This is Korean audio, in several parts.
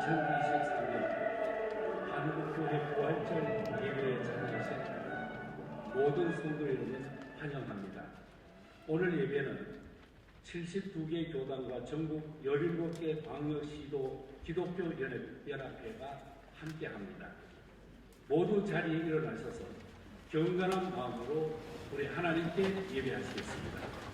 2023년 한국교회 부활절 예배에 참여하신 모든 성도 여러분 환영합니다. 오늘 예배는 72개 교단과 전국 17개 광역시도 기독교 연합회가 함께합니다. 모두 자리에 일어나셔서 경건한 마음으로 우리 하나님께 예배하시겠습니다.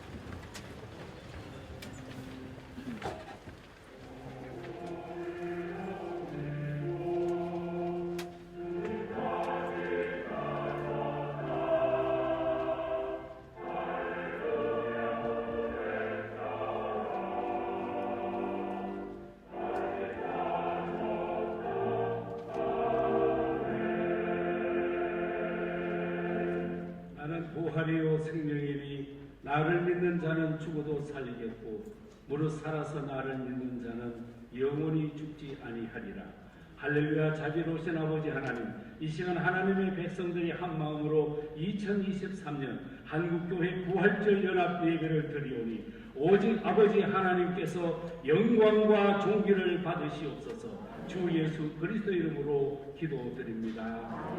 부활이요 생명이니 나를 믿는 자는 죽어도 살리겠고 무릇 살아서 나를 믿는 자는 영원히 죽지 아니하리라. 할렐루야. 자비로우신 아버지 하나님, 이 시간 하나님의 백성들이 한 마음으로 2023년 한국교회 부활절 연합 예배를 드리오니 오직 아버지 하나님께서 영광과 존귀를 받으시옵소서. 주 예수 그리스도 이름으로 기도드립니다.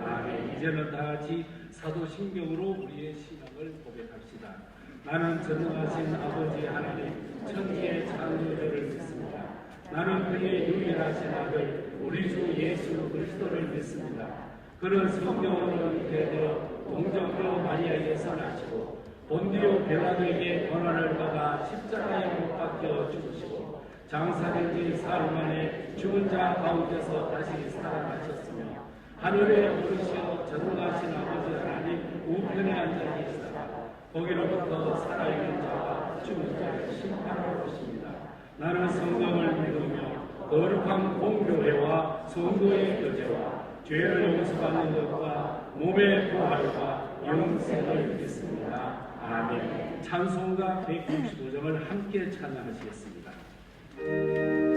아멘. 이제는 다같이 사도신경으로 우리의 신앙을 고백합시다. 나는 전능하신 아버지 하나님 천지의 창조주를 믿습니다. 나는 그의 유일하신 아들 우리 주 예수 그리스도를 믿습니다. 그는 성령으로 잉태되어 동정녀 마리아에서 나시고 본디오 빌라도에게 고난을 받아 십자가에 못 박혀 죽으시고 장사된 지 사흘 만에 죽은 자 가운데서 다시 살아나셨으며 하늘에 오르시어 전능하신 아버지 하나님 우편에 앉아 계시다가 거기로부터 살아있는 자와 죽은 자를 심판하러 오십니다. 나는 성경을 믿으며 거룩한 공교회와 성도의 교제와 죄를 용서받는 것과 몸의 부활과 영생을 믿습니다. 아멘. 찬송가 165장을 함께 찬양하시겠습니다. 주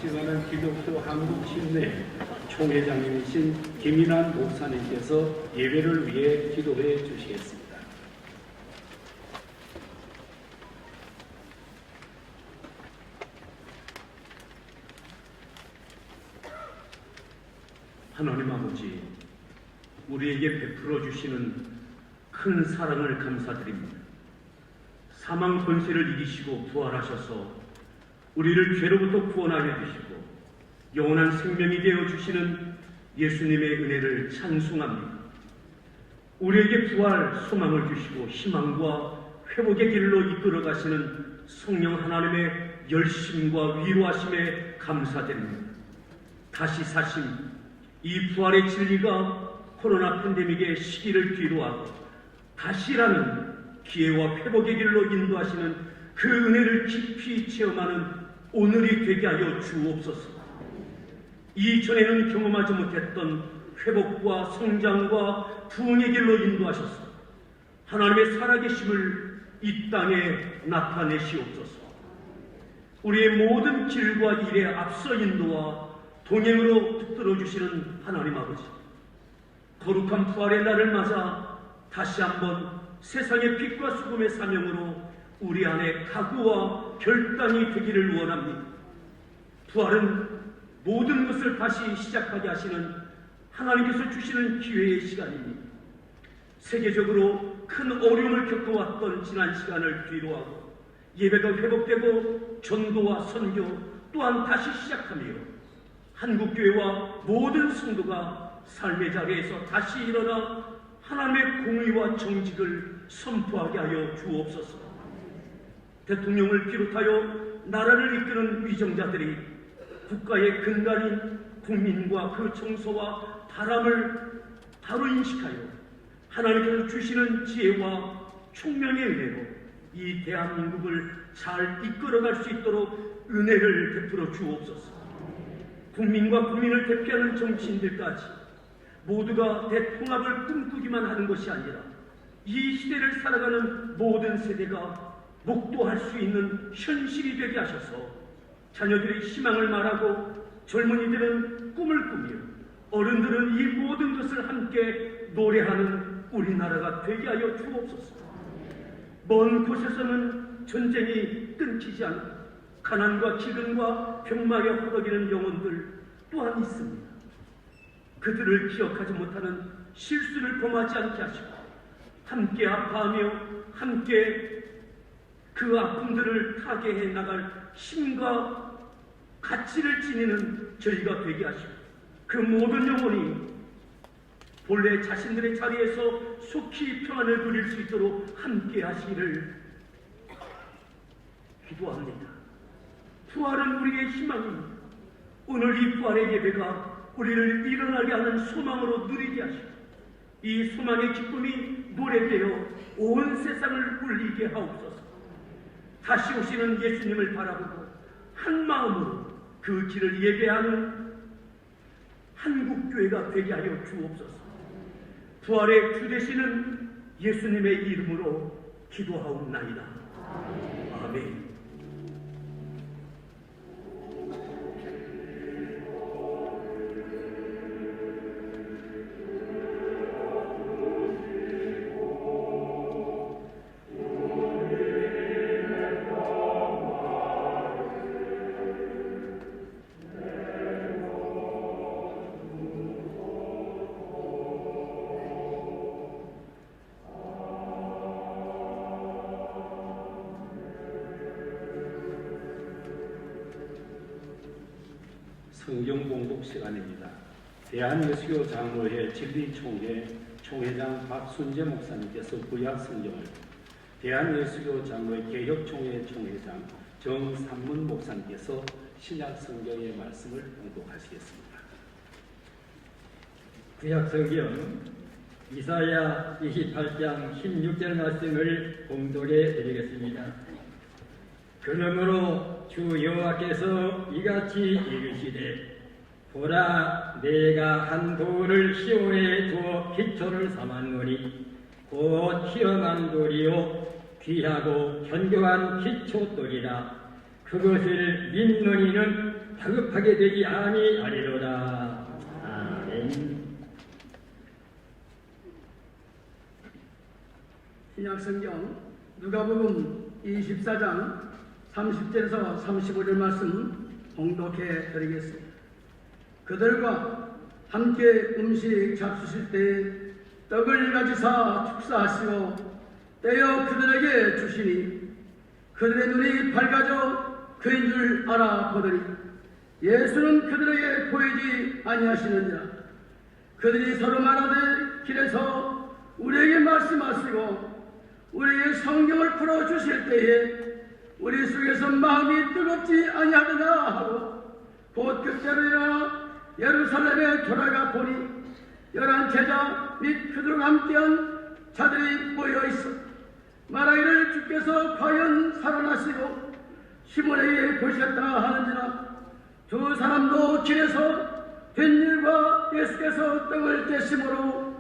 시간은 기독교 한국신내 총회장님이신 김인환 목사님께서 예배를 위해 기도해 주시겠습니다. 하나님 아버지, 우리에게 베풀어 주시는 큰 사랑을 감사드립니다. 사망 권세를 이기시고 부활하셔서 우리를 죄로부터 구원하여 주시고 영원한 생명이 되어 주시는 예수님의 은혜를 찬송합니다. 우리에게 부활 소망을 주시고 희망과 회복의 길로 이끌어 가시는 성령 하나님의 열심과 위로하심에 감사드립니다. 다시 사신 이 부활의 진리가 코로나 팬데믹의 시기를 뒤로하고 다시라는 기회와 회복의 길로 인도하시는 그 은혜를 깊이 체험하는 오늘이 되게 하여 주옵소서. 이전에는 경험하지 못했던 회복과 성장과 부흥의 길로 인도하셔서 하나님의 살아계심을 이 땅에 나타내시옵소서. 우리의 모든 길과 일에 앞서 인도와 동행으로 붙들어 주시는 하나님 아버지, 거룩한 부활의 날을 맞아 다시 한번 세상의 빛과 수금의 사명으로 우리 안에 각오와 결단이 되기를 원합니다. 부활은 모든 것을 다시 시작하게 하시는 하나님께서 주시는 기회의 시간입니다. 세계적으로 큰 어려움을 겪어왔던 지난 시간을 뒤로하고 예배가 회복되고 전도와 선교 또한 다시 시작하며 한국교회와 모든 성도가 삶의 자리에서 다시 일어나 하나님의 공의와 정직을 선포하게 하여 주옵소서. 대통령을 비롯하여 나라를 이끄는 위정자들이 국가의 근간인 국민과 그 정서와 바람을 바로 인식하여 하나님께서 주시는 지혜와 총명의 은혜로 이 대한민국을 잘 이끌어갈 수 있도록 은혜를 베풀어 주옵소서. 국민과 국민을 대표하는 정치인들까지 모두가 대통합을 꿈꾸기만 하는 것이 아니라 이 시대를 살아가는 모든 세대가 목도할 수 있는 현실이 되게 하셔서 자녀들의 희망을 말하고 젊은이들은 꿈을 꾸며 어른들은 이 모든 것을 함께 노래하는 우리나라가 되게 하여 주옵소서. 먼 곳에서는 전쟁이 끊기지 않고 가난과 기근과 병마에 허덕이는 영혼들 또한 있습니다. 그들을 기억하지 못하는 실수를 범하지 않게 하시고 함께 아파하며 함께 그 아픔들을 타개해 나갈 힘과 가치를 지니는 저희가 되게 하시고 그 모든 영혼이 본래 자신들의 자리에서 속히 평안을 누릴 수 있도록 함께 하시기를 기도합니다. 부활은 우리의 희망입니다. 오늘 이 부활의 예배가 우리를 일어나게 하는 소망으로 누리게 하시고 이 소망의 기쁨이 노래되어 온 세상을 울리게 하옵소서. 다시 오시는 예수님을 바라보고 한 마음으로 그 길을 예배하는 한국교회가 되게 하여 주옵소서. 부활의 주 되시는 예수님의 이름으로 기도하옵나이다. 아멘. 성경 공독 시간입니다. 대한예수교 장로회 진리총회 총회장 박순재 목사님께서 구약 성경을, 대한예수교 장로회 개혁총회 총회장 정삼문 목사님께서 신약 성경의 말씀을 공독하시겠습니다. 구약 성경 이사야 28장 16절 말씀을 공독해 드리겠습니다. 그러므로 주 여호와께서 이같이 이르시되 보라 내가 한 돌을 시온에 두어 기초를 삼았노니 곧 시험한 돌이요 귀하고 견고한 기초돌이라. 그것을 믿는 이는 다급하게 되지 아니하리로다. 아멘. 신약성경 누가복음 24장 30절에서 35절 말씀 봉독해 드리겠습니다. 그들과 함께 음식 잡수실 때 떡을 가지사 축사하시고 떼어 그들에게 주시니 그들의 눈이 밝아져 그인 줄 알아보더니 예수는 그들에게 보이지 아니하시느니라. 그들이 서로 말하되 길에서 우리에게 말씀하시고 우리에게 성경을 풀어주실 때에 우리 속에서 마음이 뜨겁지 아니하느냐 하고 곧 그때로 일어나 예루살렘에 돌아가 보니 11 제자 및 그들과 함께한 자들이 모여있어 말하기를 주께서 과연 살아나시고 시몬에게 보셨다 하는지라. 두 사람도 길에서 된 일과 예수께서 떡을 떼심으로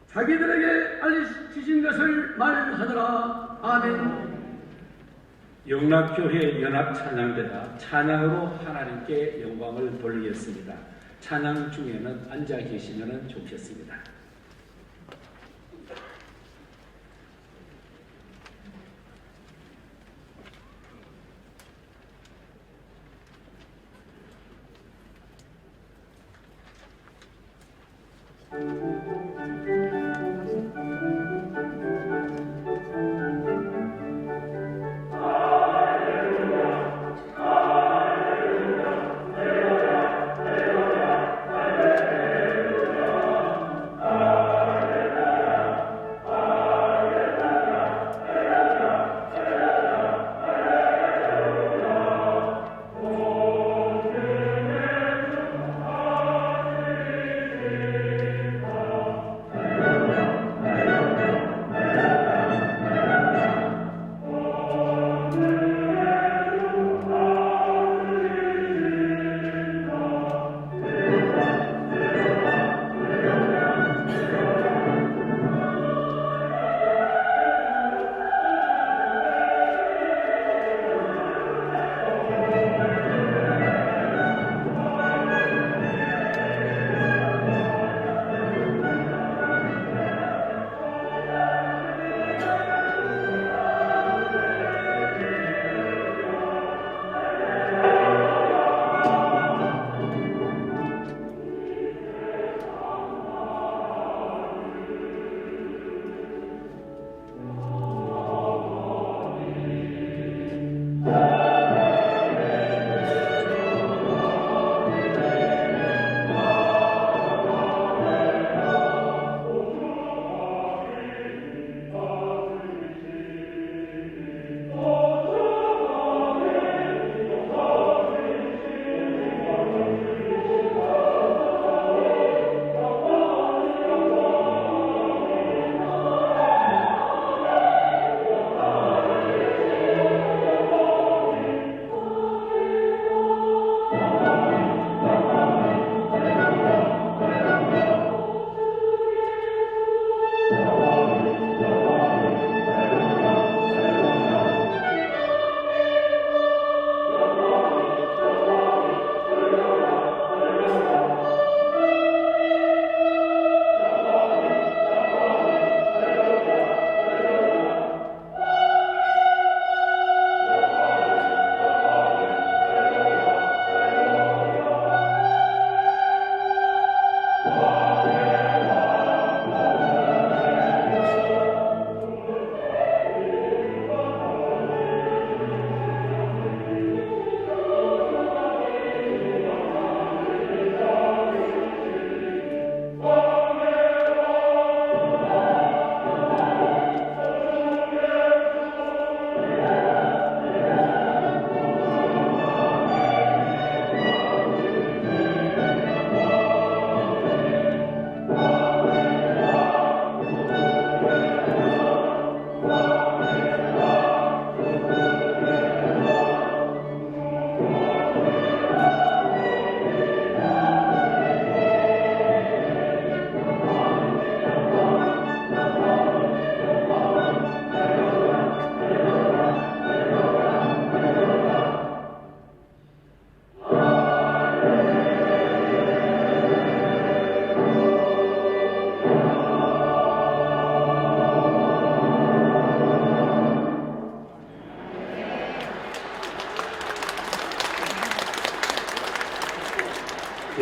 자기들에게 알리시신 것을 말하더라. 아멘. 영락교회 연합찬양대가 찬양으로 하나님께 영광을 돌리겠습니다. 찬양 중에는 앉아 계시면 좋겠습니다.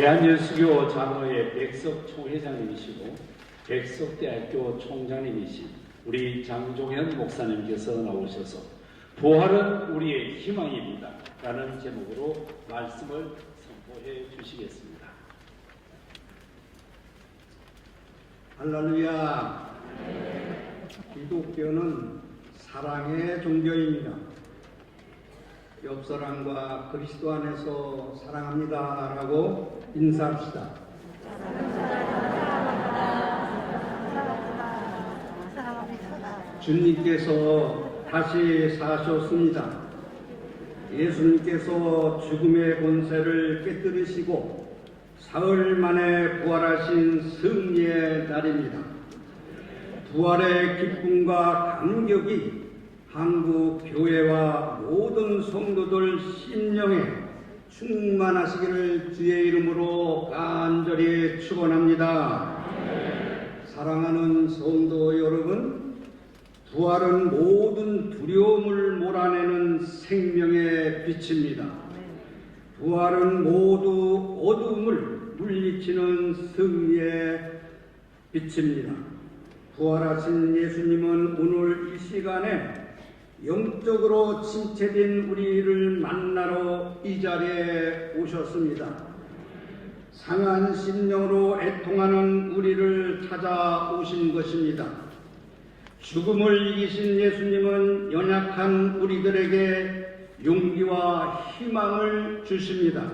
대한예수교 장로회 백석 총회장님이시고 백석대학교 총장님이신 우리 장종현 목사님께서 나오셔서 부활은 우리의 희망입니다 라는 제목으로 말씀을 선포해 주시겠습니다. 할렐루야. 기독교는 사랑의 종교입니다. 옆 사람과 그리스도 안에서 사랑합니다 라고 인사합시다. 주님께서 다시 사셨습니다. 예수님께서 죽음의 권세를 깨뜨리시고 사흘 만에 부활하신 승리의 날입니다. 부활의 기쁨과 감격이 한국 교회와 모든 성도들 심령에 충만하시기를 주의 이름으로 간절히 축원합니다. 사랑하는 성도 여러분, 부활은 모든 두려움을 몰아내는 생명의 빛입니다. 부활은 모두 어둠을 물리치는 승리의 빛입니다. 부활하신 예수님은 오늘 이 시간에 영적으로 침체된 우리를 만나러 이 자리에 오셨습니다. 상한 심령으로 애통하는 우리를 찾아오신 것입니다. 죽음을 이기신 예수님은 연약한 우리들에게 용기와 희망을 주십니다.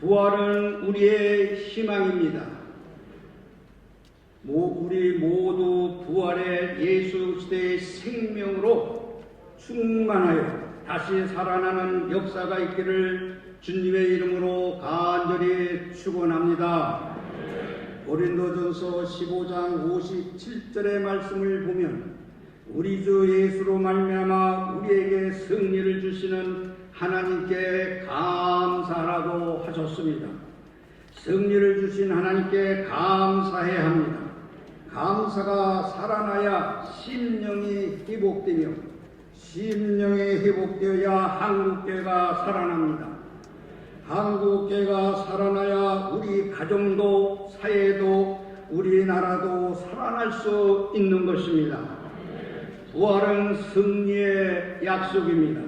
부활은 우리의 희망입니다. 우리 모두 부활의 예수 그리스도의 생명으로 충만하여 다시 살아나는 역사가 있기를 주님의 이름으로 간절히 축원합니다. 고린도전서 15장 57절의 말씀을 보면 우리 주 예수로 말미암아 우리에게 승리를 주시는 하나님께 감사하라고 하셨습니다. 승리를 주신 하나님께 감사해야 합니다. 감사가 살아나야 심령이 회복되며 심령이 회복되어야 한국교회가 살아납니다. 한국교회가 살아나야 우리 가정도 사회도 우리나라도 살아날 수 있는 것입니다. 부활은 승리의 약속입니다.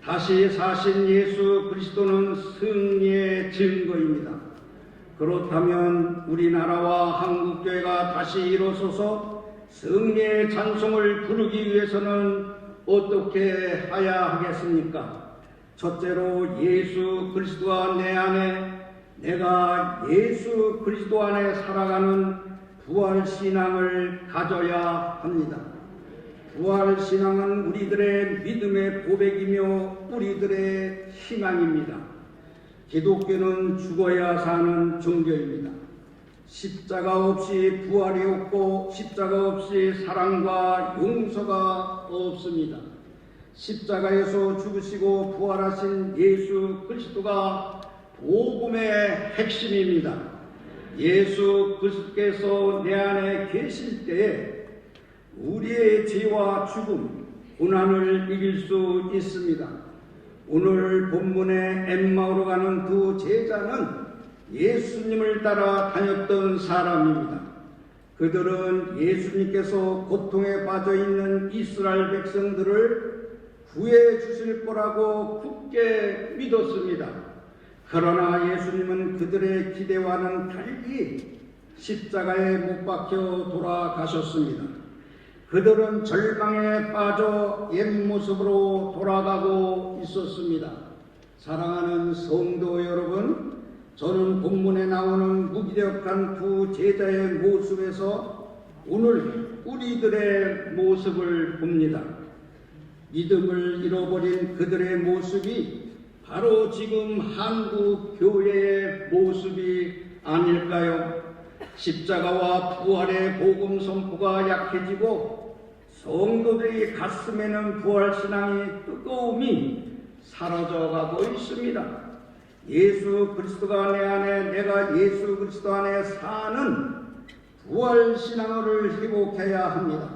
다시 사신 예수 그리스도는 승리의 증거입니다. 그렇다면 우리나라와 한국교회가 다시 일어서서 승리의 찬송을 부르기 위해서는 어떻게 해야 하겠습니까? 첫째로 예수 그리스도와 내 안에 내가 예수 그리스도 안에 살아가는 부활신앙을 가져야 합니다. 부활신앙은 우리들의 믿음의 고백이며 우리들의 희망입니다. 기독교는 죽어야 사는 종교입니다. 십자가 없이 부활이 없고 십자가 없이 사랑과 용서가 없습니다. 십자가에서 죽으시고 부활하신 예수 그리스도가 복음의 핵심입니다. 예수 그리스도께서 내 안에 계실 때에 우리의 죄와 죽음, 고난을 이길 수 있습니다. 오늘 본문의 엠마오로 가는 두 제자는 예수님을 따라 다녔던 사람입니다. 그들은 예수님께서 고통에 빠져 있는 이스라엘 백성들을 구해 주실 거라고 굳게 믿었습니다. 그러나 예수님은 그들의 기대와는 달리 십자가에 못 박혀 돌아가셨습니다. 그들은 절망에 빠져 옛 모습으로 돌아가고 있었습니다. 사랑하는 성도 여러분, 저는 본문에 나오는 무기력한 두 제자의 모습에서 오늘 우리들의 모습을 봅니다. 믿음을 잃어버린 그들의 모습이 바로 지금 한국 교회의 모습이 아닐까요? 십자가와 부활의 복음 선포가 약해지고 성도들의 가슴에는 부활신앙의 뜨거움이 사라져가고 있습니다. 예수 그리스도가 내 안에 내가 예수 그리스도 안에 사는 부활신앙을 회복해야 합니다.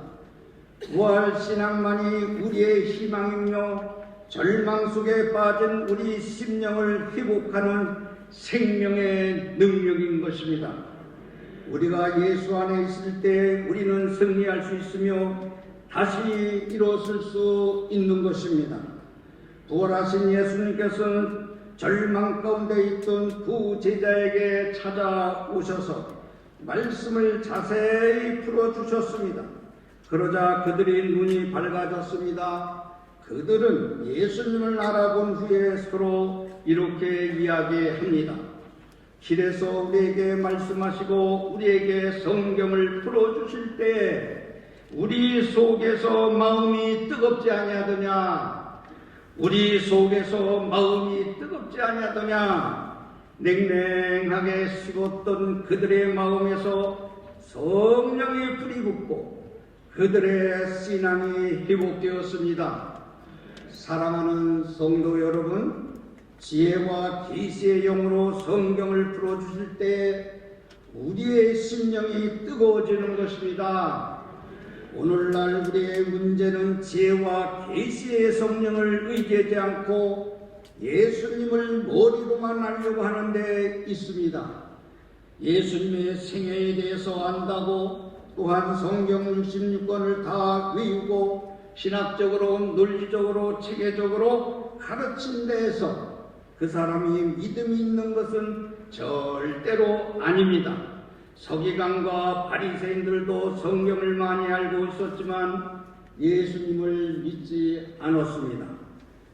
부활신앙만이 우리의 희망이며 절망 속에 빠진 우리 심령을 회복하는 생명의 능력인 것입니다. 우리가 예수 안에 있을 때 우리는 승리할 수 있으며 다시 일어설 수 있는 것입니다. 부활하신 예수님께서는 절망 가운데 있던 두 제자에게 찾아오셔서 말씀을 자세히 풀어주셨습니다. 그러자 그들의 눈이 밝아졌습니다. 그들은 예수님을 알아본 후에 서로 이렇게 이야기합니다. 길에서 우리에게 말씀하시고 우리에게 성경을 풀어주실 때 우리 속에서 마음이 뜨겁지 아니하더냐? 우리 속에서 마음이 뜨겁지 아니하더냐? 냉랭하게 식었던 그들의 마음에서 성령의 불이 붙고 그들의 신앙이 회복되었습니다. 사랑하는 성도 여러분, 지혜와 계시의 영으로 성경을 풀어주실 때 우리의 심령이 뜨거워지는 것입니다. 오늘날 우리의 문제는 지혜와 계시의 성령을 의지하지 않고 예수님을 머리로만 알려고 하는 데 있습니다. 예수님의 생애에 대해서 안다고 또한 성경 66권을 다 외우고 신학적으로 논리적으로 체계적으로 가르친 데에서 그 사람이 믿음이 있는 것은 절대로 아닙니다. 서기관과 바리새인들도 성경을 많이 알고 있었지만 예수님을 믿지 않았습니다.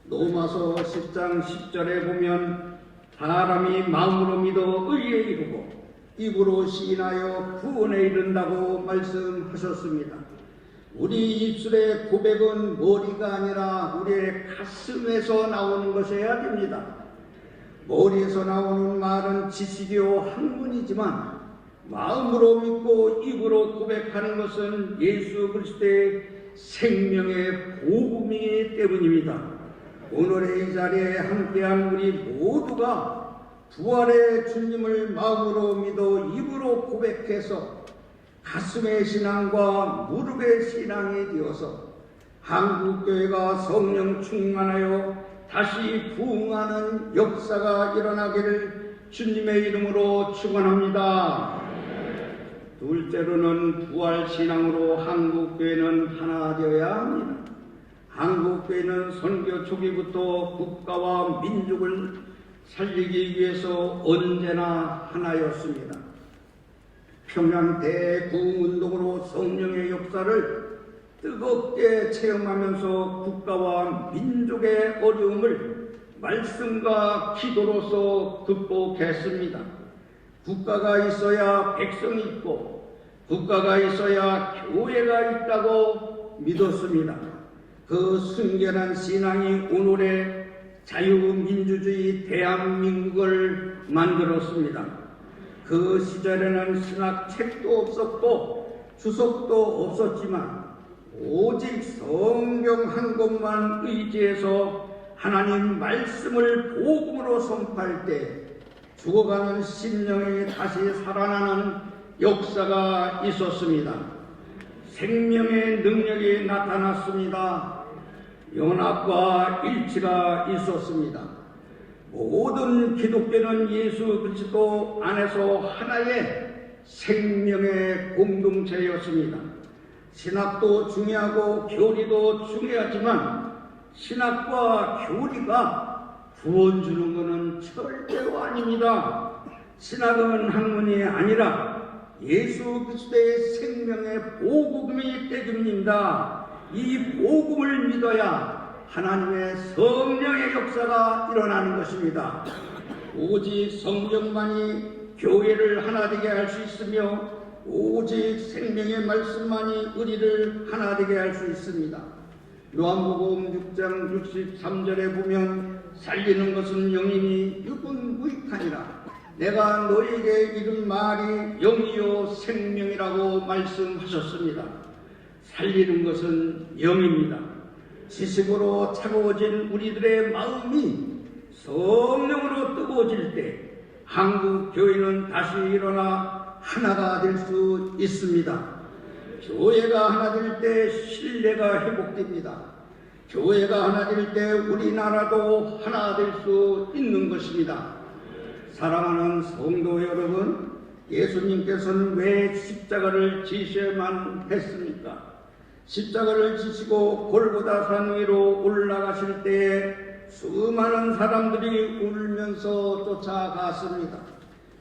로마서 10장 10절에 보면 사람이 마음으로 믿어 의에 이르고 입으로 시인하여 구원에 이른다고 말씀하셨습니다. 우리 입술의 고백은 머리가 아니라 우리의 가슴에서 나오는 것이어야 됩니다. 머리에서 나오는 말은 지식이요 학문이지만 마음으로 믿고 입으로 고백하는 것은 예수 그리스도의 생명의 복음이기 때문입니다. 오늘의 이 자리에 함께한 우리 모두가 부활의 주님을 마음으로 믿어 입으로 고백해서 가슴의 신앙과 무릎의 신앙이 되어서 한국교회가 성령 충만하여 다시 부흥하는 역사가 일어나기를 주님의 이름으로 축원합니다. 둘째로는 부활신앙으로 한국교회는 하나 되어야 합니다. 한국교회는 선교 초기부터 국가와 민족을 살리기 위해서 언제나 하나였습니다. 평양 대구운동으로 성령의 역사를 뜨겁게 체험하면서 국가와 민족의 어려움을 말씀과 기도로서 극복했습니다. 국가가 있어야 백성이 있고 국가가 있어야 교회가 있다고 믿었습니다. 그 순결한 신앙이 오늘의 자유민주주의 대한민국을 만들었습니다. 그 시절에는 신학책도 없었고 주석도 없었지만 오직 성경 한 권만 의지해서 하나님 말씀을 복음으로 선포할 때 죽어가는 심령이 다시 살아나는 역사가 있었습니다. 생명의 능력이 나타났습니다. 연합과 일치가 있었습니다. 모든 기독교는 예수 그리스도 안에서 하나의 생명의 공동체였습니다. 신학도 중요하고 교리도 중요하지만 신학과 교리가 구원 주는 것은 절대로 아닙니다. 신학은 학문이 아니라 예수 그리스도의 생명의 복음이기 때문입니다. 이 복음을 믿어야 하나님의 성령의 역사가 일어나는 것입니다. 오직 성경만이 교회를 하나 되게 할 수 있으며 오직 생명의 말씀만이 우리를 하나 되게 할 수 있습니다. 요한복음 6장 63절에 보면 살리는 것은 영이니 육은 무익하니라. 내가 너에게 이른 말이 영이요 생명이라고 말씀하셨습니다. 살리는 것은 영입니다. 지식으로 차가워진 우리들의 마음이 성령으로 뜨거워질 때 한국 교회는 다시 일어나 하나가 될 수 있습니다. 교회가 하나 될 때 신뢰가 회복됩니다. 교회가 하나 될 때 우리나라도 하나 될 수 있는 것입니다. 사랑하는 성도 여러분, 예수님께서는 왜 십자가를 지셔야만 했습니까? 십자가를 지시고 골고다 산 위로 올라가실 때에 수많은 사람들이 울면서 쫓아갔습니다.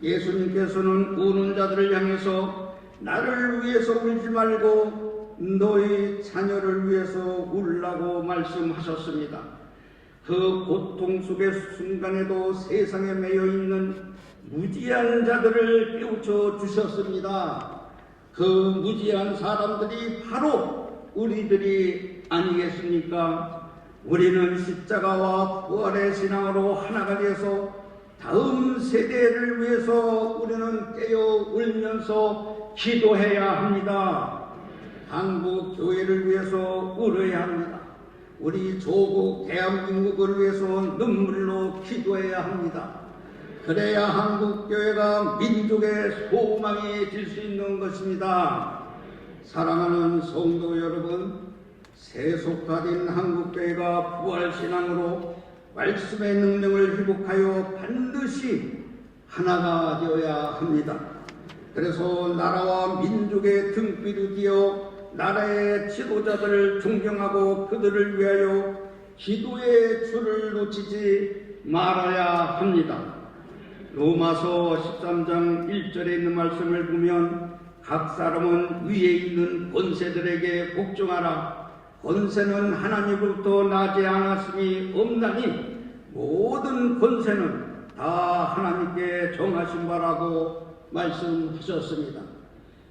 예수님께서는 우는 자들을 향해서 나를 위해서 울지 말고 너희 자녀를 위해서 울라고 말씀하셨습니다. 그 고통 속의 순간에도 세상에 매여 있는 무지한 자들을 깨우쳐 주셨습니다. 그 무지한 사람들이 바로 우리들이 아니겠습니까? 우리는 십자가와 부활의 신앙으로 하나가 되어서 다음 세대를 위해서 우리는 깨어 울면서 기도해야 합니다. 한국 교회를 위해서 울어야 합니다. 우리 조국 대한민국을 위해서 눈물로 기도해야 합니다. 그래야 한국 교회가 민족의 소망이 될 수 있는 것입니다. 사랑하는 성도 여러분, 세속화된 한국 교회가 부활신앙으로 말씀의 능력을 회복하여 반드시 하나가 되어야 합니다. 그래서 나라와 민족의 등불이 되어 나라의 지도자들을 존경하고 그들을 위하여 기도의 줄을 놓치지 말아야 합니다. 로마서 13장 1절에 있는 말씀을 보면 각 사람은 위에 있는 권세들에게 복종하라. 권세는 하나님으로부터 나지 않았음이 없나니 모든 권세는 다 하나님께 정하신 바라고 말씀하셨습니다.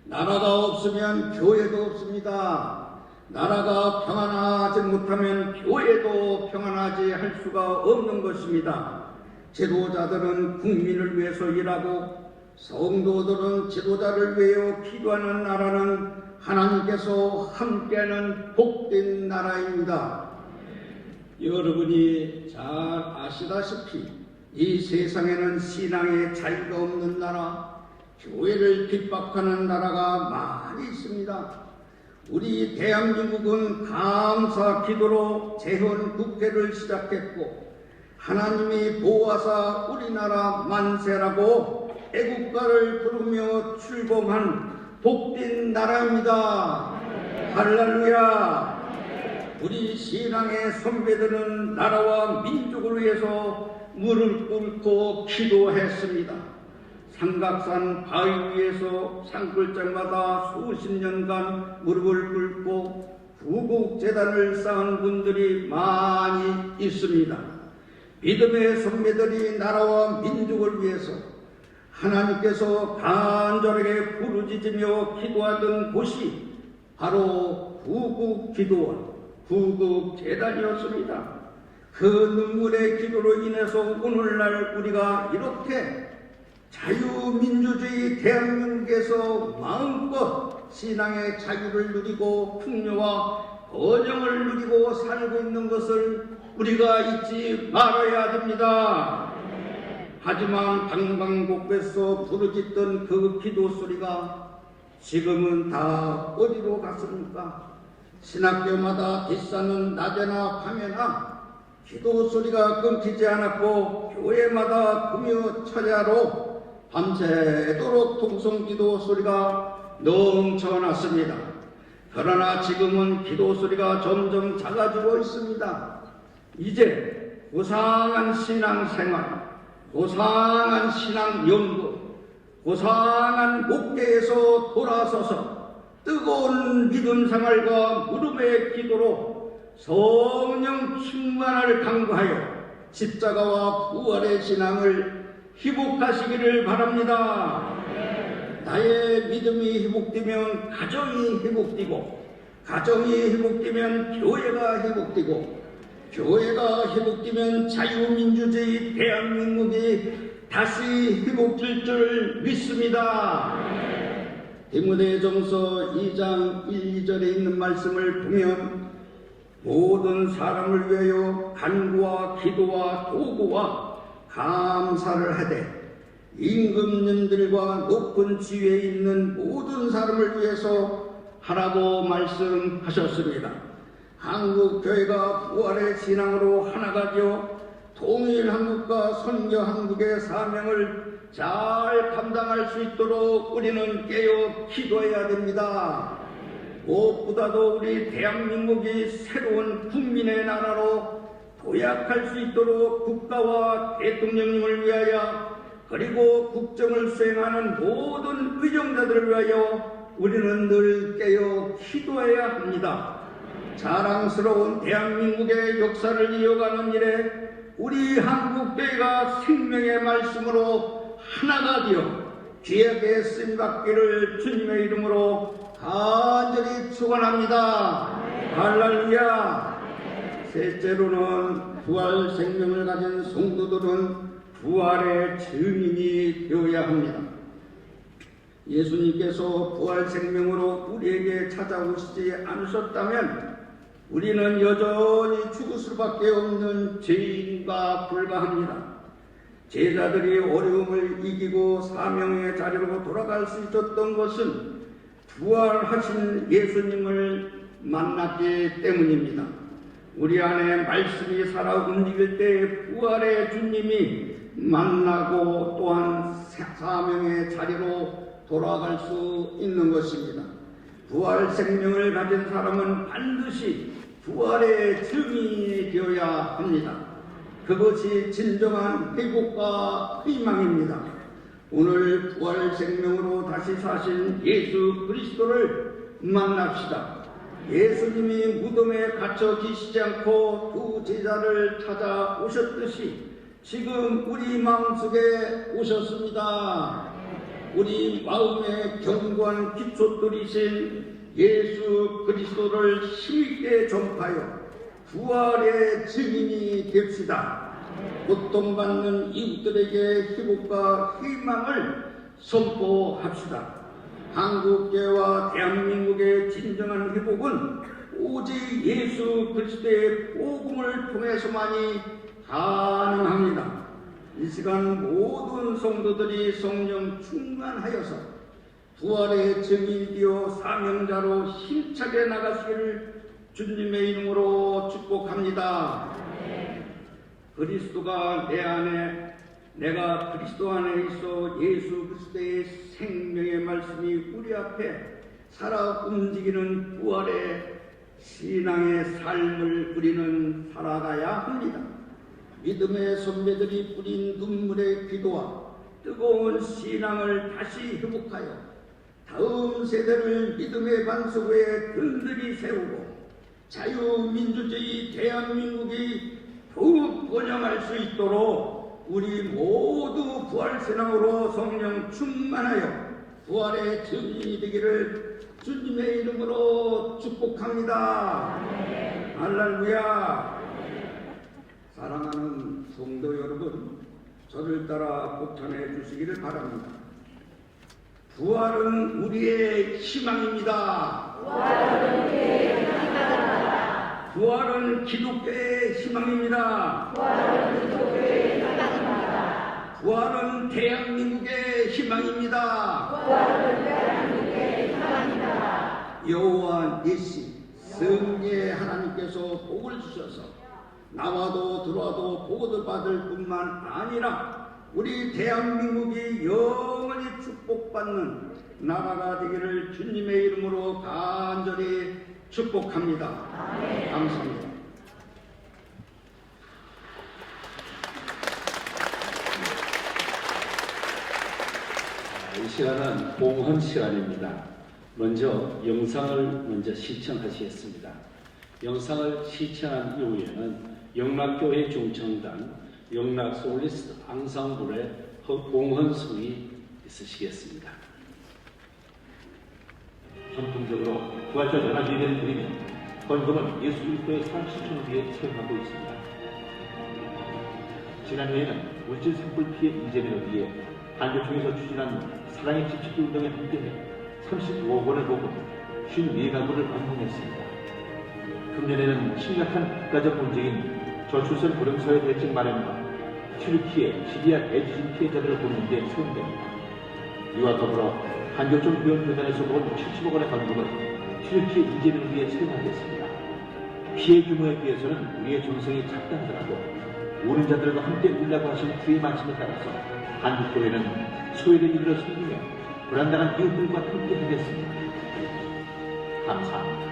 나라가 없으면 교회도 없습니다. 나라가 평안하지 못하면 교회도 평안하지 할 수가 없는 것입니다. 지도자들은 국민을 위해서 일하고 성도들은 지도자를 위하여 기도하는 나라는 하나님께서 함께하는 복된 나라입니다. 여러분이 잘 아시다시피 이 세상에는 신앙의 자유가 없는 나라, 교회를 핍박하는 나라가 많이 있습니다. 우리 대한민국은 감사 기도로 재헌 국회를 시작했고 하나님이 보호하사 우리나라 만세라고 애국가를 부르며 출범한 복된 나라입니다. 할렐루야. 우리 신앙의 선배들은 나라와 민족을 위해서 무릎 꿇고 기도했습니다. 삼각산 바위 위에서 산골짜기마다 수십 년간 무릎을 꿇고 구국재단을 쌓은 분들이 많이 있습니다. 믿음의 선배들이 나라와 민족을 위해서 하나님께서 간절하게 부르짖으며 기도하던 곳이 바로 구국기도원, 구국재단이었습니다. 그 눈물의 기도로 인해서 오늘날 우리가 이렇게 자유민주주의 대한민국에서 마음껏 신앙의 자유를 누리고 풍요와 번영을 누리고 살고 있는 것을 우리가 잊지 말아야 됩니다. 하지만 방방곡곡에서 부르짖던 그 기도 소리가 지금은 다 어디로 갔습니까? 신학교마다 뒷산은 낮에나 밤에나 기도 소리가 끊기지 않았고 교회마다 금요 철야로 밤새도록 통성기도 소리가 넘쳐났습니다. 그러나 지금은 기도 소리가 점점 작아지고 있습니다. 이제 고상한 신앙생활, 고상한 신앙연구, 고상한 목회에서 돌아서서 뜨거운 믿음 생활과 물음의 기도로 성령 충만을 강구하여 십자가와 부활의 신앙을 회복하시기를 바랍니다. 나의 믿음이 회복되면 가정이 회복되고, 가정이 회복되면 교회가 회복되고, 교회가 회복되면 자유민주주의 대한민국이 다시 회복될 줄 믿습니다. 디모데전서 2장 1, 2절에 있는 말씀을 보면 모든 사람을 위하여 간구와 기도와 도구와 감사를 하되 임금님들과 높은 지위에 있는 모든 사람을 위해서 하라고 말씀하셨습니다. 한국 교회가 부활의 신앙으로 하나가 되어 통일 한국과 선교 한국의 사명을 잘 감당할 수 있도록 우리는 깨어 기도해야 됩니다. 무엇보다도 우리 대한민국이 새로운 국민의 나라로 도약할 수 있도록 국가와 대통령님을 위하여 그리고 국정을 수행하는 모든 의정자들을 위하여 우리는 늘 깨어 기도해야 합니다. 자랑스러운 대한민국의 역사를 이어가는 일에 우리 한국교회가 생명의 말씀으로 하나가 되어 귀하게 쓰임받기를 주님의 이름으로 간절히 축원합니다. 할렐루야. 셋째로는 부활 생명을 가진 성도들은 부활의 증인이 되어야 합니다. 예수님께서 부활 생명으로 우리에게 찾아오시지 않으셨다면 우리는 여전히 죽을 수밖에 없는 죄인과 불과합니다. 제자들이 어려움을 이기고 사명의 자리로 돌아갈 수 있었던 것은 부활하신 예수님을 만났기 때문입니다. 우리 안에 말씀이 살아 움직일 때 부활의 주님이 만나고 또한 사명의 자리로 돌아갈 수 있는 것입니다. 부활 생명을 가진 사람은 반드시 부활의 증인이 되어야 합니다. 그것이 진정한 회복과 희망입니다. 오늘 부활 생명으로 다시 사신 예수 그리스도를 만납시다. 예수님이 무덤에 갇혀 계시지 않고 두 제자를 찾아오셨듯이 지금 우리 마음속에 오셨습니다. 우리 마음에 견고한 기초들이신 예수 그리스도를 힘있게 전파하여 부활의 증인이 됩시다. 고통받는 이웃들에게 희복과 희망을 선포합시다. 한국교회와 대한민국의 진정한 회복은 오직 예수 그리스도의 복음을 통해서만이 가능합니다. 이 시간 모든 성도들이 성령 충만하여서 부활의 증인이 되어 사명자로 힘차게 나가시기를 주님의 이름으로 축복합니다. 그리스도가 내 안에, 내가 그리스도 안에 있어 예수 그리스도의 생명의 말씀이 우리 앞에 살아 움직이는 부활의 신앙의 삶을 우리는 살아가야 합니다. 믿음의 선배들이 뿌린 눈물의 기도와 뜨거운 신앙을 다시 회복하여 다음 세대를 믿음의 반석 위에 든든히 세우고 자유민주주의 대한민국이 더욱 번영할 수 있도록 우리 모두 부활신앙으로 성령 충만하여 부활의 증인이 되기를 주님의 이름으로 축복합니다. 할렐루야. 사랑하는 성도 여러분, 저를 따라 복찬해 주시기를 바랍니다. 부활은 우리의 희망입니다. 부활은 기독교의 희망입니다. 부활은 대한민국의 희망입니다. 여호와 니시 성리의 하나님께서 복을 주셔서 나와도 들어와도 복을 받을 뿐만 아니라 우리 대한민국이 영원히 축복받는 나라가 되기를 주님의 이름으로 간절히 축복합니다. 감사합니다. 이 시간은 봉헌 시간입니다. 먼저 영상을 시청하시겠습니다. 영상을 시청한 이후에는 영락교회 중청단 영락 솔리스트 앙상블의 봉헌송이 있으시겠습니다. 전통적으로 부활절 연합예배를 드리며 헌금은 예수 그리스도의 산 실천을 위해 사용하고 있습니다. 지난해에는 물질 산불 피해 이재민을 위해 한교총에서 추진한 사랑의 집짓기 운동에 함께해 35억 원을 모금 54가구를 완공했습니다. 금년에는 심각한 국가적 문제인 저출산 고령사회 대책 마련과 튀르키예, 시리아 대지진 피해자들을 돕는 데 사용됩니다. 이와 더불어 한교총 구현재단에서 모은 70억 원의 헌금을 튀르키예 이재민을 위해 사용하겠습니다. 피해 규모에 비해서는 우리의 정성이 작다 하더라도 우는 자들과 함께 울라고 하신 주의 말씀에 따라서 한국교회는 소외된 이들을 섬기며 불안당한 이웃들과 함께 하겠습니다. 감사합니다.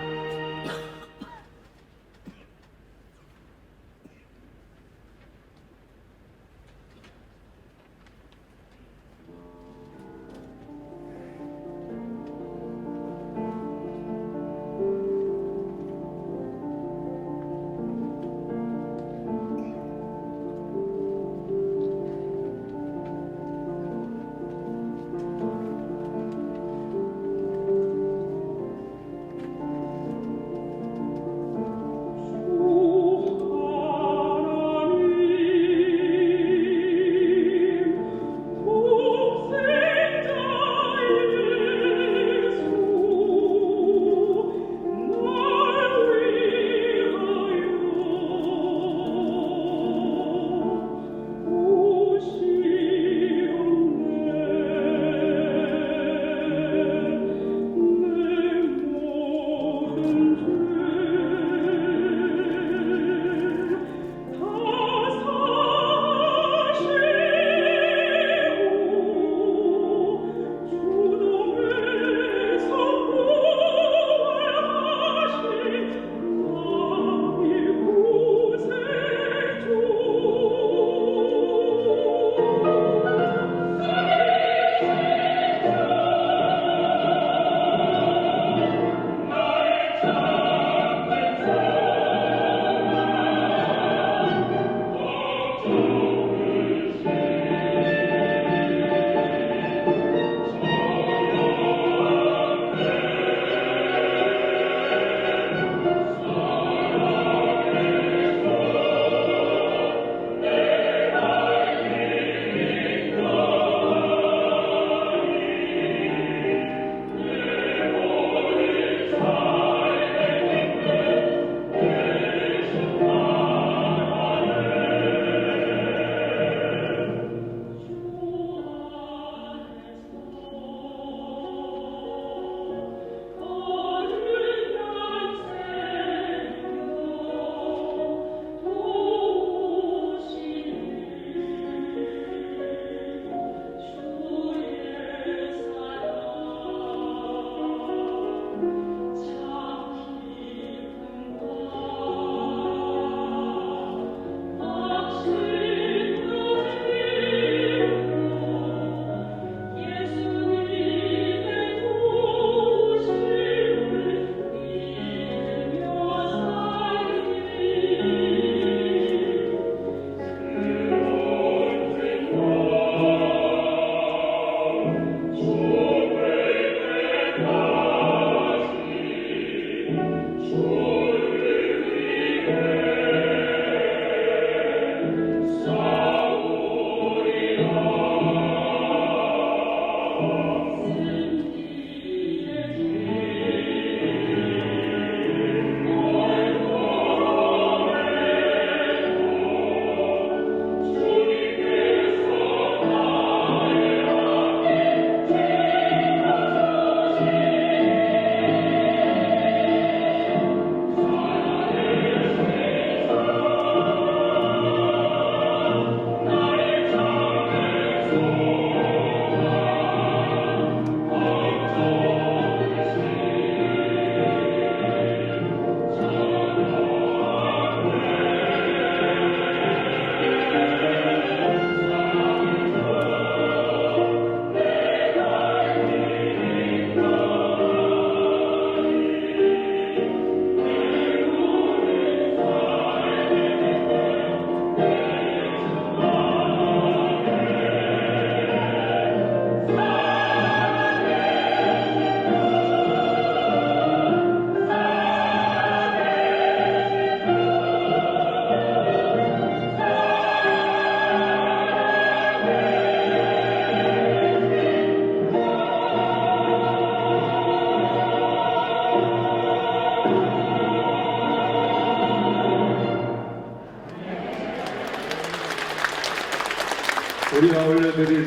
우리가 올려드린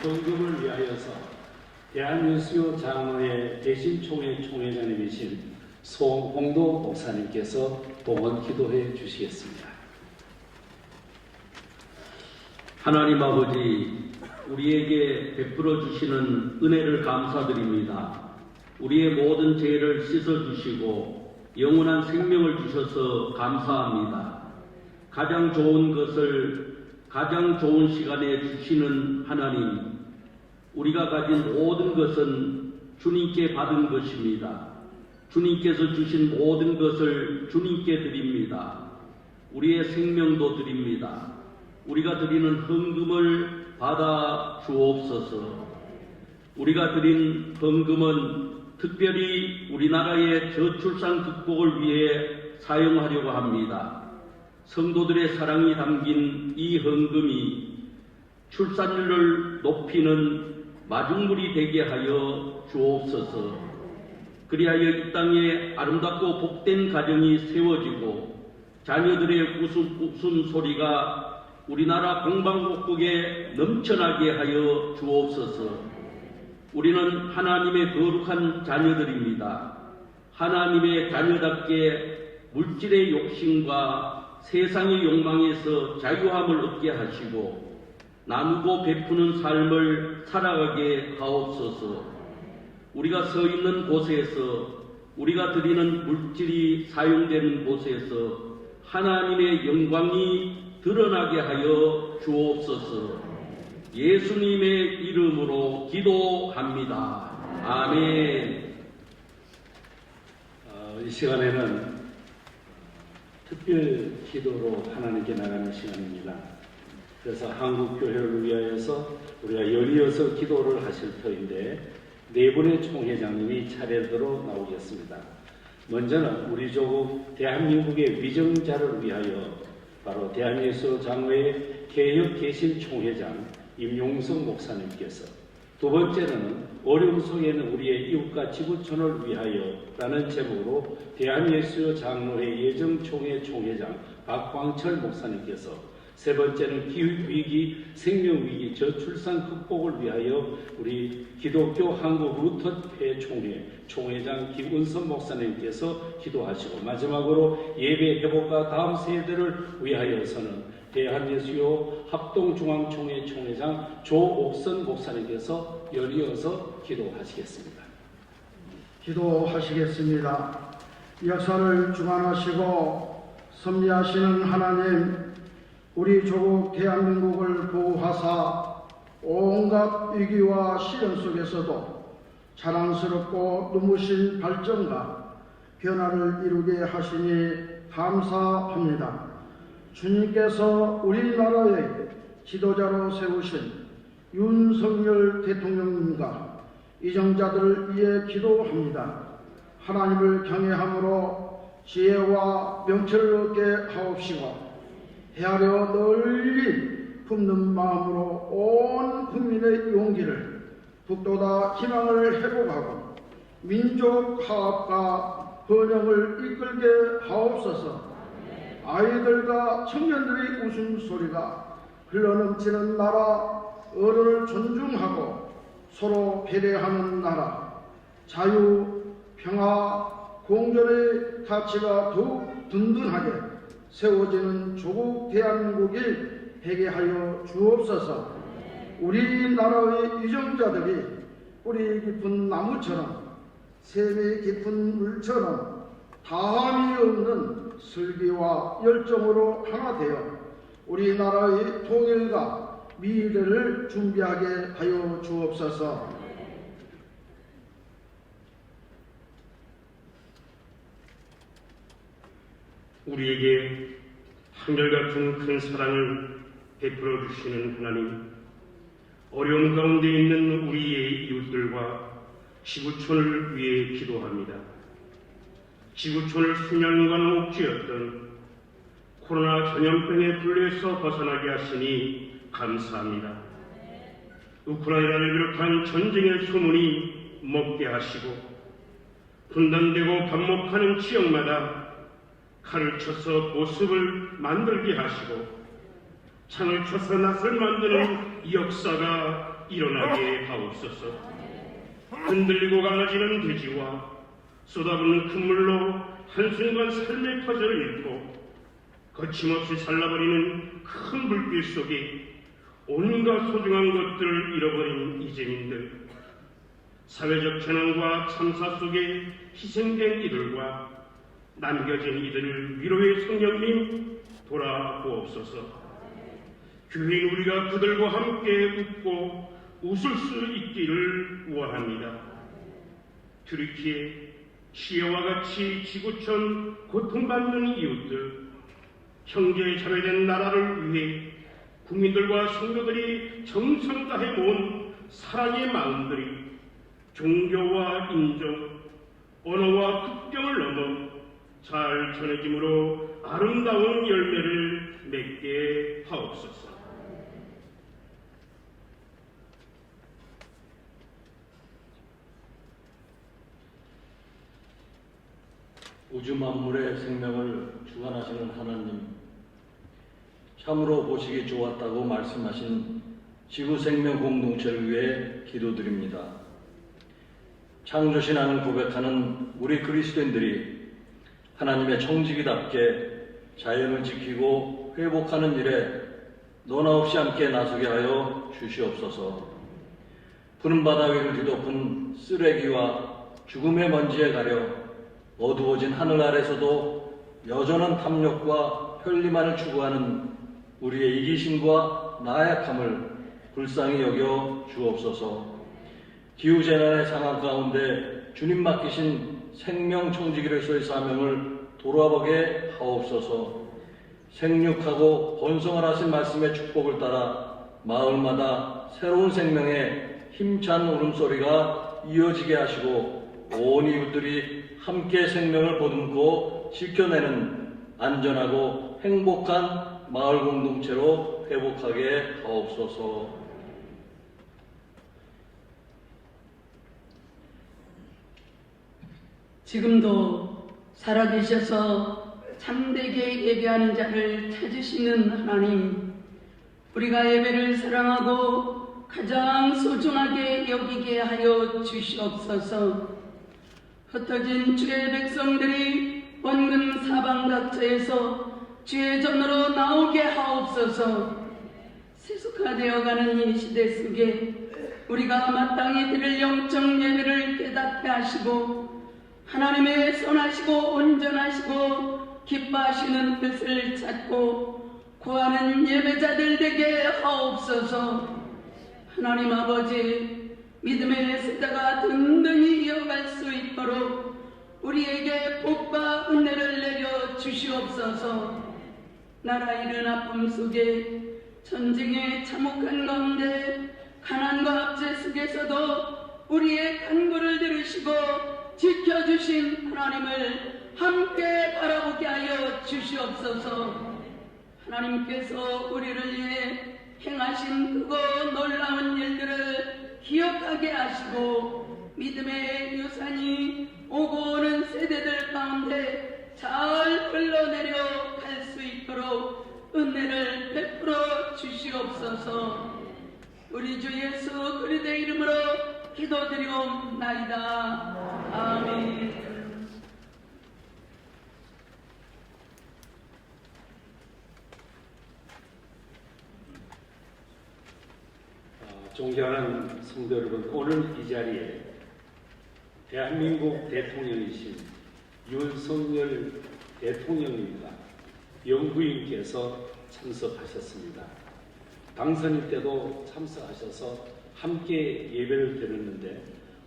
헌금을 위하여서 대한예수교 장로회 대신총회 총회장님이신 송홍도 목사님께서 봉헌 기도해 주시겠습니다. 하나님 아버지, 우리에게 베풀어 주시는 은혜를 감사드립니다. 우리의 모든 죄를 씻어 주시고 영원한 생명을 주셔서 감사합니다. 가장 좋은 것을 가장 좋은 시간에 주시는 하나님, 우리가 가진 모든 것은 주님께 받은 것입니다. 주님께서 주신 모든 것을 주님께 드립니다. 우리의 생명도 드립니다. 우리가 드리는 헌금을 받아 주옵소서. 우리가 드린 헌금은 특별히 우리나라의 저출산 극복을 위해 사용하려고 합니다. 성도들의 사랑이 담긴 이 헌금이 출산율을 높이는 마중물이 되게 하여 주옵소서. 그리하여 이 땅에 아름답고 복된 가정이 세워지고 자녀들의 웃음소리가 우리나라 방방곡곡에 넘쳐나게 하여 주옵소서. 우리는 하나님의 거룩한 자녀들입니다. 하나님의 자녀답게 물질의 욕심과 세상의 욕망에서 자유함을 얻게 하시고 나누고 베푸는 삶을 살아가게 하옵소서. 우리가 서 있는 곳에서, 우리가 드리는 물질이 사용되는 곳에서 하나님의 영광이 드러나게 하여 주옵소서. 예수님의 이름으로 기도합니다. 아멘. 이 시간에는 특별 기도로 하나님께 나가는 시간입니다. 그래서 한국교회를 위하여서 우리가 연이어서 기도를 하실 터인데 네 분의 총회장님이 차례대로 나오겠습니다. 먼저는 우리 조국 대한민국의 위정자를 위하여 바로 대한예수 장로회 개혁개신 총회장 임용석 목사님께서, 두 번째는 어려움 속에 있는 우리의 이웃과 지구촌을 위하여 라는 제목으로 대한예수 장로회 예정총회 총회장 박광철 목사님께서, 세 번째는 기후위기, 생명위기, 저출산 극복을 위하여 우리 기독교 한국 루터회 총회장 김은선 목사님께서 기도하시고, 마지막으로 예배 회복과 다음 세대를 위하여서는 대한예수교 합동중앙총회 총회장 조옥선 목사님께서 연이어서 기도하시겠습니다. 기도하시겠습니다. 역사를 주관하시고 섭리하시는 하나님, 우리 조국 대한민국을 보호하사 온갖 위기와 시련 속에서도 자랑스럽고 눈부신 발전과 변화를 이루게 하시니 감사합니다. 주님께서 우리나라의 지도자로 세우신 윤석열 대통령님과 이정자들을 위해 기도합니다. 하나님을 경외함으로 지혜와 명철을 얻게 하옵시고 헤아려 널리 품는 마음으로 온 국민의 용기를 북돋아 희망을 회복하고 민족 화합과 번영을 이끌게 하옵소서. 아이들과 청년들의 웃음소리가 흘러넘치는 나라, 어른을 존중하고 서로 배려하는 나라, 자유, 평화, 공존의 가치가 더욱 든든하게 세워지는 조국 대한민국이 되게 하여 주옵소서. 우리나라의 유정자들이 뿌리 깊은 나무처럼 샘이 깊은 물처럼 다함이 없는 슬기와 열정으로 하나 되어 우리나라의 통일과 미래를 준비하게 하여 주옵소서. 우리에게 한결같은 큰 사랑을 베풀어 주시는 하나님, 어려움 가운데 있는 우리의 이웃들과 지구촌을 위해 기도합니다. 지구촌을 수년간 옥죄였던 코로나 전염병의 굴레에서 벗어나게 하시니 감사합니다. 우크라이나를 비롯한 전쟁의 소문이 먹게 하시고 분단되고 반목하는 지역마다 칼을 쳐서 보습을 만들게 하시고 창을 쳐서 낫을 만드는 역사가 일어나게 하옵소서. 흔들리고 갈라지는 대지와 쏟아붓는 큰 물로 한순간 삶의 터전을 잃고 거침없이 살라버리는 큰 불길 속에 온갖 소중한 것들을 잃어버린 이재민들, 사회적 재난과 참사 속에 희생된 이들과 남겨진 이들을 위로의 성령님 돌아보옵소서. 교회인 우리가 그들과 함께 웃고 웃을 수 있기를 원합니다. 튀르키예, 시리아와 같이 지구촌 고통받는 이웃들, 형제 자매된 나라를 위해 국민들과 성도들이 정성 다해 모은 사랑의 마음들이 종교와 인종, 언어와 국경을 넘어 잘 전해짐으로 아름다운 열매를 맺게 하옵소서. 우주 만물의 생명을 주관하시는 하나님, 참으로 보시기 좋았다고 말씀하신 지구 생명 공동체를 위해 기도드립니다. 창조신앙을 고백하는 우리 그리스도인들이 하나님의 청지기답게 자연을 지키고 회복하는 일에 너나 없이 함께 나서게 하여 주시옵소서. 푸른 바다 위를 뒤덮은 쓰레기와 죽음의 먼지에 가려 어두워진 하늘 아래서도 여전한 탐욕과 편리만을 추구하는 우리의 이기심과 나약함을 불쌍히 여겨 주옵소서. 기후재난의 상황 가운데 주님 맡기신 생명청지기로서의 사명을 돌아보게 하옵소서. 생육하고 번성을 하신 말씀의 축복을 따라 마을마다 새로운 생명의 힘찬 울음소리가 이어지게 하시고 온 이웃들이 함께 생명을 보듬고 지켜내는 안전하고 행복한 마을 공동체로 회복하게 하옵소서. 지금도 살아계셔서 참되게 예배하는 자를 찾으시는 하나님, 우리가 예배를 사랑하고 가장 소중하게 여기게 하여 주시옵소서. 흩어진 주의 백성들이 원근 사방 각처에서 주의 전으로 나오게 하옵소서. 세속화되어가는 이 시대 속에 우리가 마땅히 드릴 영적 예배를 깨닫게 하시고 하나님의 선하시고 온전하시고 기뻐하시는 뜻을 찾고 구하는 예배자들 되게 하옵소서. 하나님 아버지, 믿음의 세대가 든든히 이어갈 수 있도록 우리에게 복과 은혜를 내려 주시옵소서. 나라 이른 아픔 속에 전쟁의 참혹한 가운데 가난과 압제 속에서도 우리의 간구를 들으시고 지켜주신 하나님을 함께 바라보게 하여 주시옵소서. 하나님께서 우리를 위해 행하신 크고 놀라운 일들을 기억하게 하시고 믿음의 유산이 오고 오는 세대들 가운데 잘 흘러내려 갈 수 있도록 은혜를 베풀어 주시옵소서. 우리 주 예수 그리스도의 이름으로 기도드리옵나이다. 아멘. 존경하는 성도 여러분, 오늘 이 자리에 대한민국 대통령이신 윤석열 대통령님과 영부인께서 참석하셨습니다. 당선인 때도 참석하셔서 함께 예배를 드렸는데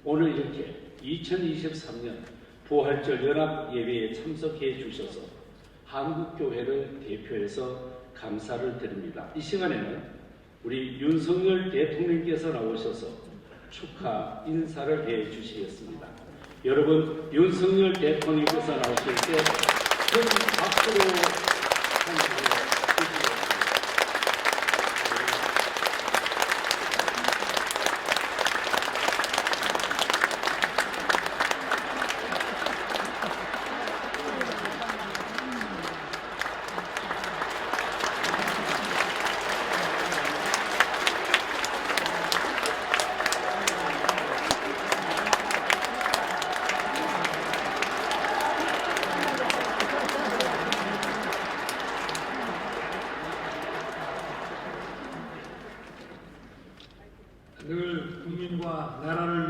오늘 이렇게 2023년 부활절 연합 예배에 참석해 주셔서 한국교회를 대표해서 감사를 드립니다. 이 시간에는 우리 윤석열 대통령께서 나오셔서 축하 인사를 해 주시겠습니다. 여러분, 윤석열 대통령께서 나오실 때 큰 박수로 환영해 주시겠습니다.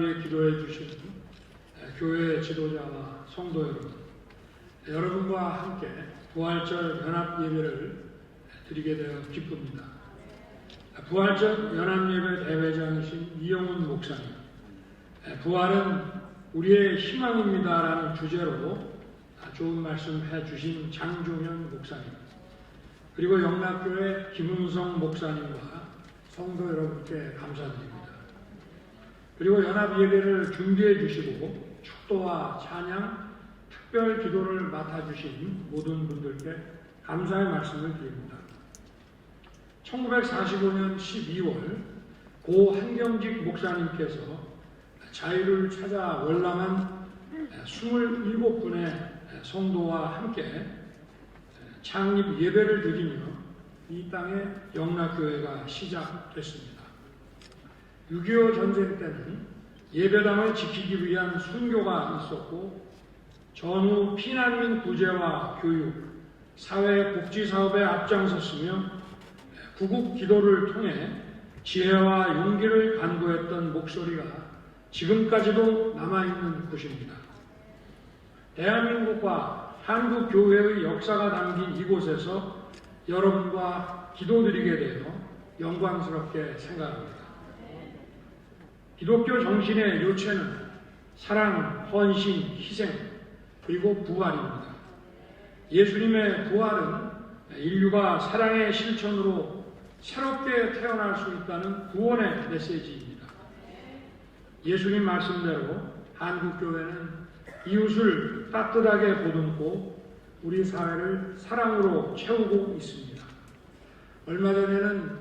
위해 기도해 주신 교회 지도자와 성도 여러분, 여러분과 함께 부활절 연합 예배를 드리게 되어 기쁩니다. 부활절 연합 예배 대회장이신 이영훈 목사님, 부활은 우리의 희망입니다라는 주제로 좋은 말씀 해주신 장종현 목사님, 그리고 영락교회 김은성 목사님과 성도 여러분께 감사드립니다. 그리고 연합 예배를 준비해 주시고 축도와 찬양, 특별 기도를 맡아주신 모든 분들께 감사의 말씀을 드립니다. 1945년 12월 고 한경직 목사님께서 자유를 찾아 월남한 27분의 성도와 함께 창립 예배를 드리며 이 땅에 영락교회가 시작됐습니다. 6.25 전쟁 때는 예배당을 지키기 위한 순교가 있었고 전후 피난민 구제와 교육, 사회복지사업에 앞장섰으며 구국 기도를 통해 지혜와 용기를 간구했던 목소리가 지금까지도 남아있는 곳입니다. 대한민국과 한국 교회의 역사가 담긴 이곳에서 여러분과 기도드리게 되어 영광스럽게 생각합니다. 기독교 정신의 요체는 사랑, 헌신, 희생, 그리고 부활입니다. 예수님의 부활은 인류가 사랑의 실천으로 새롭게 태어날 수 있다는 구원의 메시지입니다. 예수님 말씀대로 한국교회는 이웃을 따뜻하게 보듬고 우리 사회를 사랑으로 채우고 있습니다. 얼마 전에는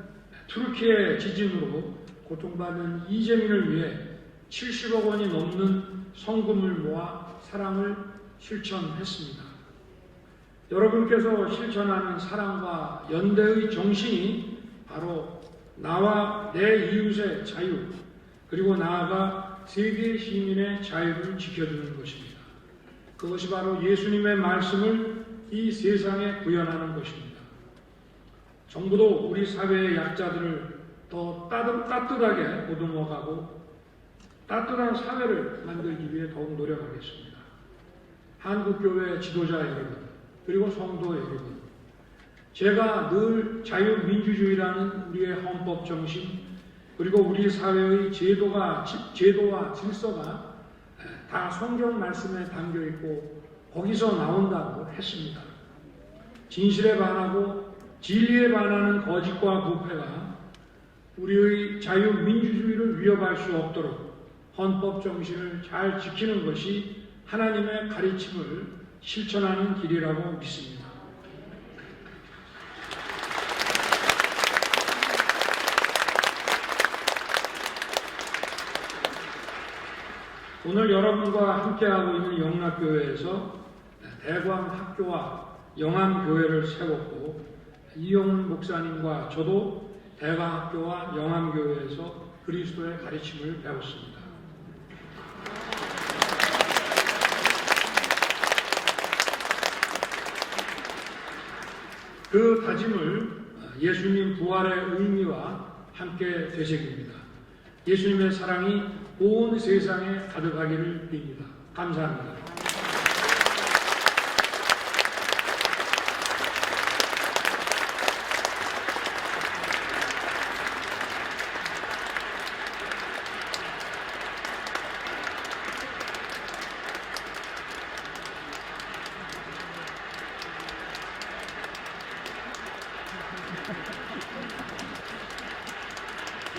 투르키의 지진으로 고통받는 이재민을 위해 70억 원이 넘는 성금을 모아 사랑을 실천했습니다. 여러분께서 실천하는 사랑과 연대의 정신이 바로 나와 내 이웃의 자유, 그리고 나아가 세계 시민의 자유를 지켜주는 것입니다. 그것이 바로 예수님의 말씀을 이 세상에 구현하는 것입니다. 정부도 우리 사회의 약자들을 더 따뜻하게 보듬어가고 따뜻한 사회를 만들기 위해 더욱 노력하겠습니다. 한국교회 지도자 여러분, 그리고 성도 여러분, 제가 늘 자유민주주의라는 우리의 헌법 정신, 그리고 우리 사회의 제도와 질서가 다 성경 말씀에 담겨 있고 거기서 나온다고 했습니다. 진실에 반하고 진리에 반하는 거짓과 부패가 우리의 자유민주주의를 위협할 수 없도록 헌법 정신을 잘 지키는 것이 하나님의 가르침을 실천하는 길이라고 믿습니다. 오늘 여러분과 함께하고 있는 영락교회에서 대광학교와 영암교회를 세웠고 이영훈 목사님과 저도 대광학교와 영암교회에서 그리스도의 가르침을 배웠습니다. 그 다짐을 예수님 부활의 의미와 함께 되새깁니다. 예수님의 사랑이 온 세상에 가득하기를 빕니다. 감사합니다.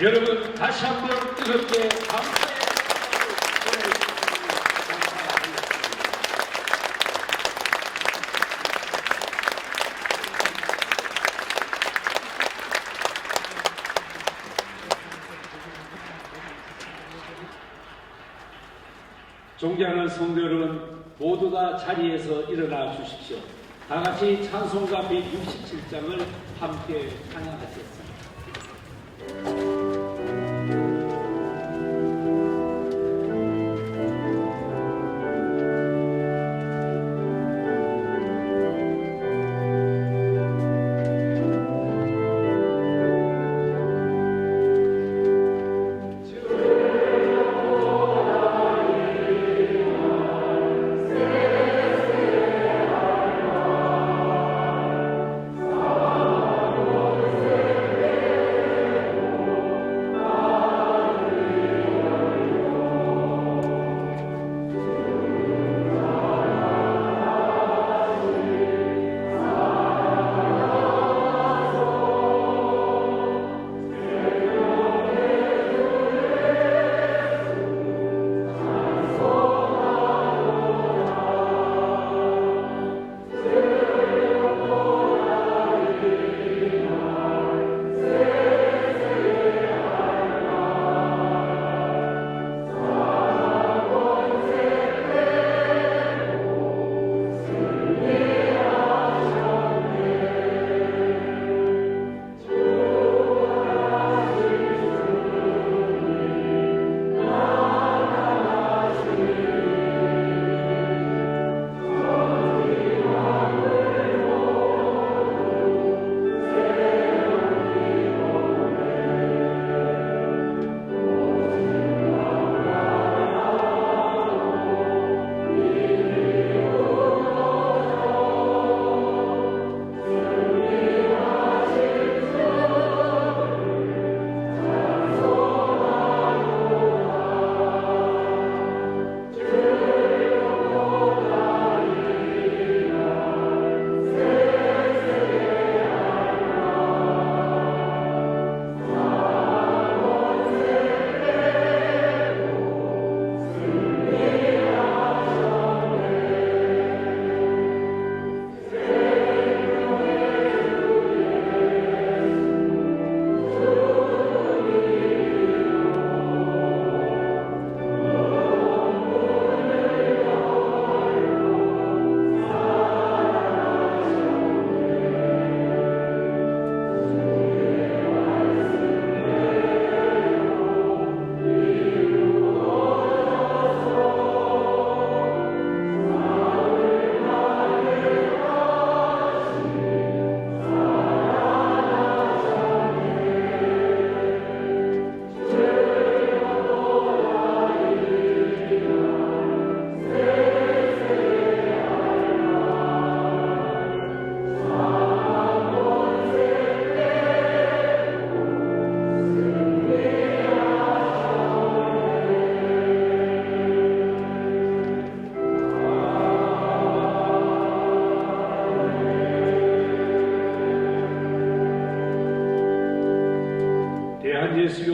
여러분 다시 한번 뜨겁게 감사의 존경하는 성도 여러분, 모두가 자리에서 일어나 주십시오. 다 같이 찬송가 167장을 함께 찬양하겠습니다.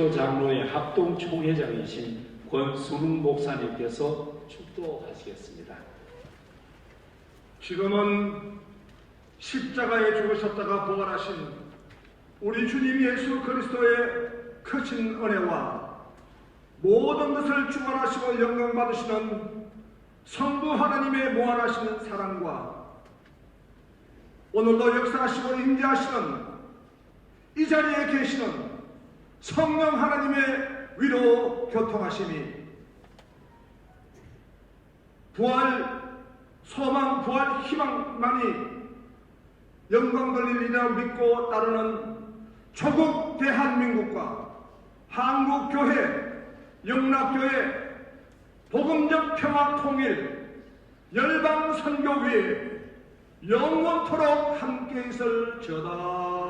개신교 장로회 합동 총회장이신 권순웅 목사님께서 축도하시겠습니다. 지금은 십자가에 죽으셨다가 부활하신 우리 주님 예수 그리스도의 크신 은혜와 모든 것을 주관하시고 영광 받으시는 성부 하나님의 무한하시는 사랑과 오늘도 역사하시고 임재하시는 이 자리에 계시는 성령 하나님의 위로 교통하심이 부활 소망 부활 희망만이 영광 돌리리라 믿고 따르는 조국 대한민국과 한국교회 영락교회 복음적 평화 통일 열방 선교회 영원토록 함께 있을 저다.